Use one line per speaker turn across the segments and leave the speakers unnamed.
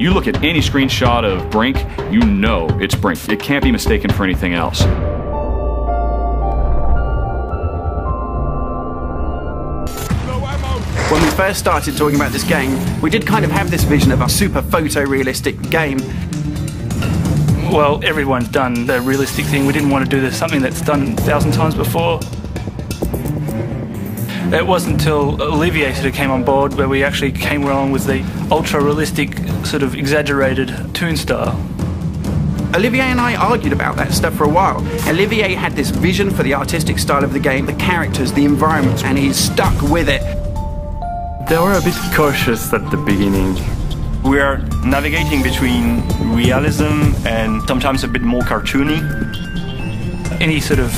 You look at any screenshot of Brink, you know it's Brink. It can't be mistaken for anything else.
When we first started talking about this game, we did kind of have this vision of a super photorealistic game.
Well, everyone's done the realistic thing. We didn't want to do this, something that's done 1,000 times before. It wasn't until Olivier sort of came on board where we actually came along with the ultra-realistic, sort of exaggerated toon style.
Olivier and I argued about that stuff for a while. Olivier had this vision for the artistic style of the game, the characters, the environments, and he's stuck with it.
They were a bit cautious at the beginning.
We are navigating between realism and sometimes a bit more cartoony.
Any sort of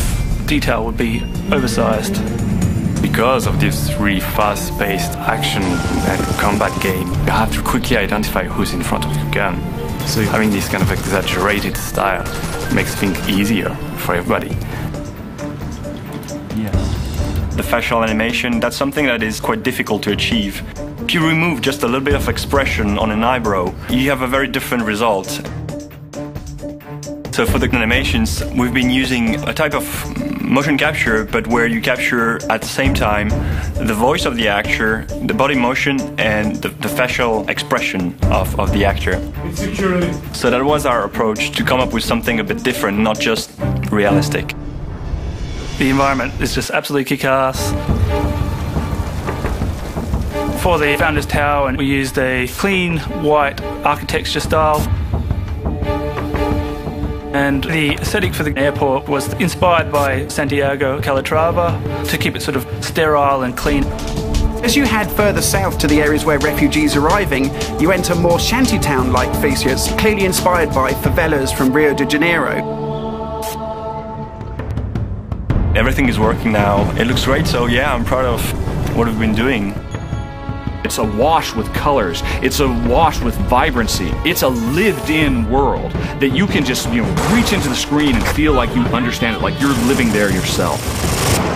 detail would be oversized.
Because of this really fast-paced action and combat game, you have to quickly identify who's in front of your gun. So having this kind of exaggerated style makes things easier for everybody.
The facial animation, that's something that is quite difficult to achieve. If you remove just a little bit of expression on an eyebrow, you have a very different result. So for the animations, we've been using a type of motion capture, but where you capture at the same time the voice of the actor, the body motion, and the facial expression of the actor. So that was our approach, to come up with something a bit different, not just realistic.
The environment is just absolutely kick-ass. For the Founders Tower, and we used a clean white architecture style. And the aesthetic for the airport was inspired by Santiago Calatrava to keep it sort of sterile and clean.
As you head further south to the areas where refugees are arriving, you enter more shantytown-like features, clearly inspired by favelas from Rio de Janeiro.
Everything is working now. It looks great, so yeah, I'm proud of what we've been doing.
It's awash with colors. It's awash with vibrancy. It's a lived-in world that you can just, reach into the screen and feel like you understand it, like you're living there yourself.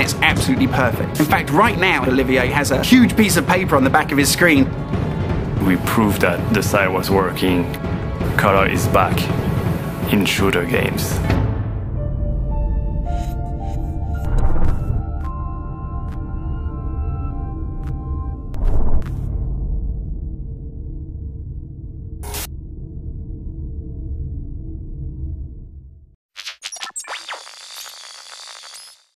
It's absolutely perfect. In fact, right now, Olivier has a huge piece of paper on the back of his screen.
We proved that the style was working. Color is back in shooter games.